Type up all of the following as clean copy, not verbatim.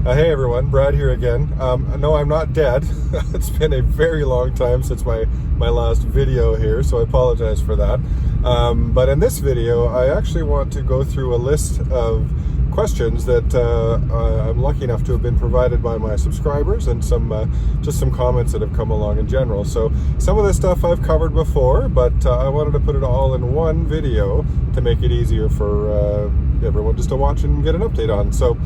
Hey everyone, Brad here again. No, I'm not dead. It's been a very long time since my last video here, so I apologize for that. But in this video, I actually want to go through a list of questions that I'm lucky enough to have been provided by my subscribers, and just some comments that have come along in general. So some of this stuff I've covered before, but I wanted to put it all in one video to make it easier for everyone just to watch and get an update on. So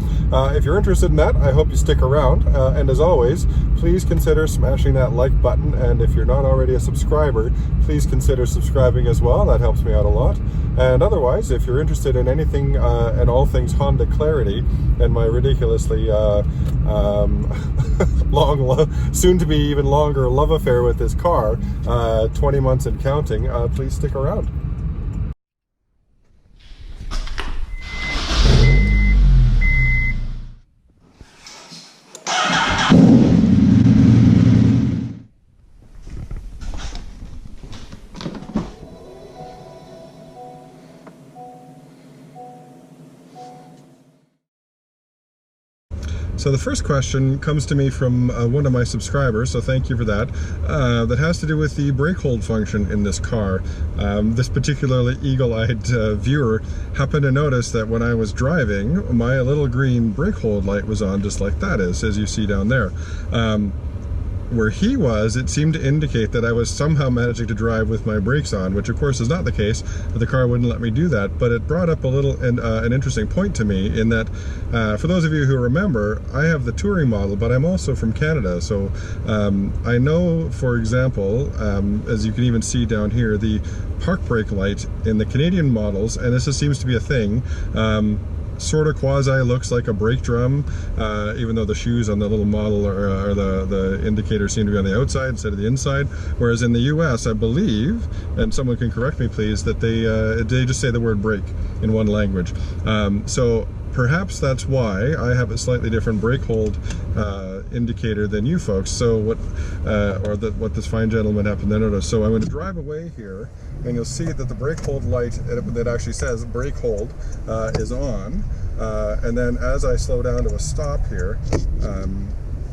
if you're interested in that, I hope you stick around, and as always, please consider smashing that like button, and if you're not already a subscriber, please consider subscribing as well. That helps me out a lot. And otherwise, if you're interested in anything and all things Honda Clarity and my ridiculously long, soon to be even longer love affair with this car, 20 months and counting, please stick around. So the first question comes to me from one of my subscribers, so thank you for that, that has to do with the brake hold function in this car. This particularly eagle-eyed viewer happened to notice that when I was driving, my little green brake hold light was on, just like that is, as you see down there. Where he was, it seemed to indicate that I was somehow managing to drive with my brakes on, which of course is not the case. The car wouldn't let me do that, but it brought up a little an interesting point to me, in that for those of you who remember, I have the touring model, but I'm also from Canada. So I know, for example, as you can even see down here, the park brake light in the Canadian models, and this seems to be a thing, sort of quasi looks like a brake drum, even though the shoes on the little model or the indicators seem to be on the outside instead of the inside. Whereas in the US, I believe, and someone can correct me please, that they just say the word brake in one language. So perhaps that's why I have a slightly different brake hold indicator than you folks. So what this fine gentleman happened to notice. So I'm going to drive away here, and you'll see that the brake hold light that actually says brake hold is on, and then as I slow down to a stop here,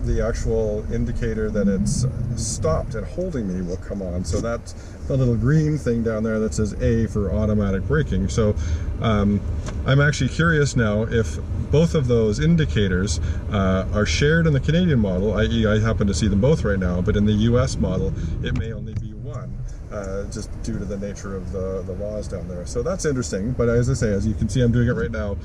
the actual indicator that it's stopped and holding me will come on. So that's the little green thing down there that says A for automatic braking. So I'm actually curious now if both of those indicators are shared in the Canadian model, i.e. I happen to see them both right now, but in the US model it may only be one, just due to the nature of the laws down there. So that's interesting. But as I say, as you can see, I'm doing it right now.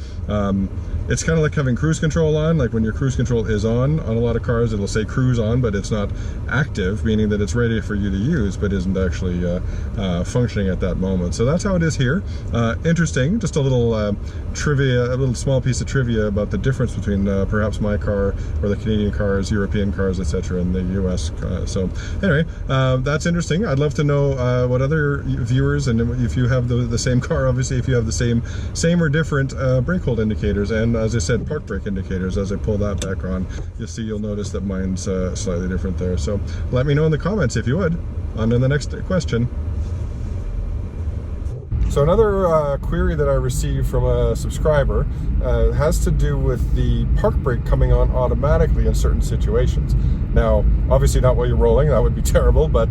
It's kind of like having cruise control on. Like when your cruise control is on a lot of cars, it'll say cruise on, but it's not active, meaning that it's ready for you to use, but isn't actually functioning at that moment. So that's how it is here. Interesting, just a little trivia, a little small piece of trivia about the difference between perhaps my car or the Canadian cars, European cars, etc., and the US. So anyway, that's interesting. I'd love to know what other viewers, and if you have the same car, obviously, if you have the same or different brake hold indicators, and as I said, park brake indicators. As I pull that back on, you'll notice that mine's slightly different there. So let me know in the comments if you would. On to the next question. So another query that I received from a subscriber has to do with the park brake coming on automatically in certain situations. Now, obviously not while you're rolling, that would be terrible, but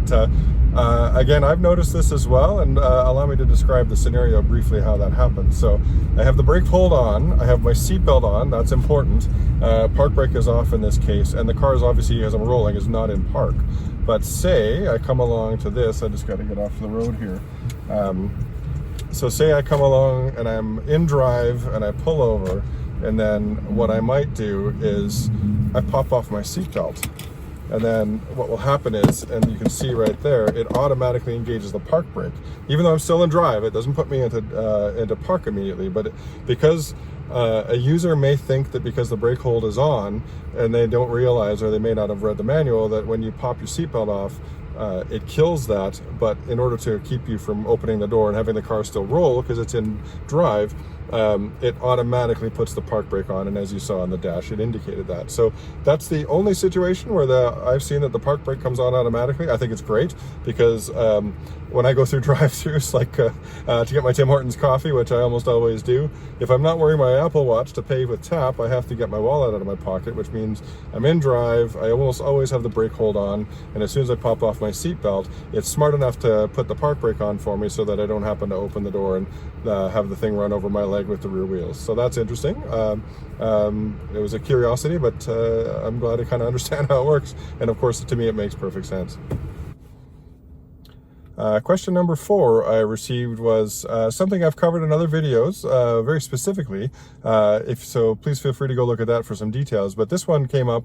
again, I've noticed this as well, and allow me to describe the scenario briefly how that happens. So I have the brake hold on, I have my seatbelt on, that's important. Park brake is off in this case, and the car is obviously, as I'm rolling, is not in park. But say I come along to this, I just got to get off the road here. So say I come along and I'm in drive and I pull over, and then what I might do is I pop off my seatbelt. And then what will happen is, and you can see right there, it automatically engages the park brake. Even though I'm still in drive, it doesn't put me into park immediately. But because a user may think that because the brake hold is on, and they don't realize, or they may not have read the manual, that when you pop your seatbelt off, it kills that. But in order to keep you from opening the door and having the car still roll because it's in drive, it automatically puts the park brake on, and as you saw on the dash, it indicated that. So that's the only situation where I've seen that the park brake comes on automatically. I think it's great because when I go through drive-thrus, like to get my Tim Hortons coffee, which I almost always do, if I'm not wearing my Apple Watch to pay with tap, I have to get my wallet out of my pocket, which means I'm in drive. I almost always have the brake hold on, and as soon as I pop off my seatbelt, it's smart enough to put the park brake on for me so that I don't happen to open the door and have the thing run over my leg with the rear wheels. So that's interesting. It was a curiosity, but I'm glad I kind of understand how it works. And of course, to me, it makes perfect sense. Question number 4 I received was something I've covered in other videos, very specifically. If so, please feel free to go look at that for some details. But this one came up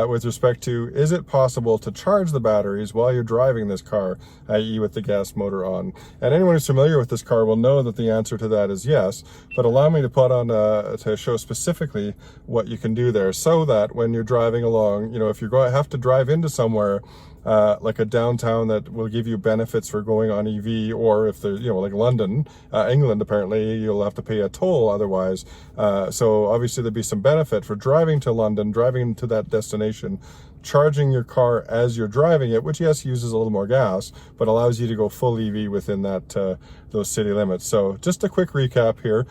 with respect to, is it possible to charge the batteries while you're driving this car, i.e. with the gas motor on? And anyone who's familiar with this car will know that the answer to that is yes. But allow me to put on, to show specifically what you can do there, so that when you're driving along, you know, if you're have to drive into somewhere, like a downtown that will give you benefits for going on EV, or if there's, you know, like London, England, apparently you'll have to pay a toll otherwise. So obviously there'd be some benefit for driving to London, driving to that destination, charging your car as you're driving it, which yes, uses a little more gas, but allows you to go full EV within that those city limits. So just a quick recap here.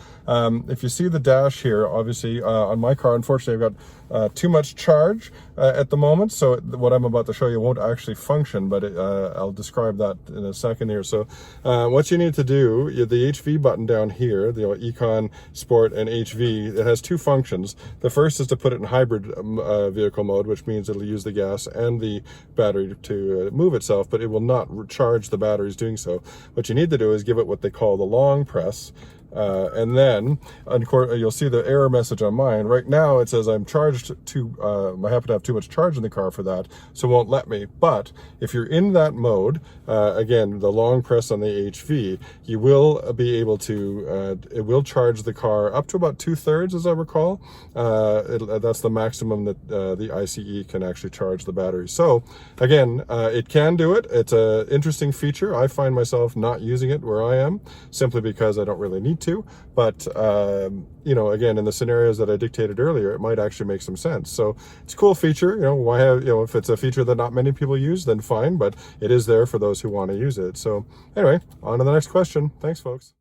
If you see the dash here, obviously on my car, unfortunately, I've got too much charge at the moment, so what I'm about to show you won't actually function, but I'll describe that in a second here. So what you need to do, the HV button down here, the Econ, Sport, and HV, it has two functions. The first is to put it in hybrid vehicle mode, which means it'll use the gas and the battery to move itself, but it will not charge the batteries doing so. What you need to do is give it what they call the long press. And then, of course, you'll see the error message on mine. Right now, it says I'm charged I happen to have too much charge in the car for that, so it won't let me. But if you're in that mode, again, the long press on the HV, you will be able to, it will charge the car up to about 2/3, as I recall. That's the maximum that the ICE can actually charge the battery. So, again, it can do it. It's an interesting feature. I find myself not using it where I am, simply because I don't really need to, but you know, again, in the scenarios that I dictated earlier, it might actually make some sense. So it's a cool feature. You know, why have, you know, if it's a feature that not many people use, then fine, but it is there for those who want to use it. So anyway, on to the next question. Thanks, folks.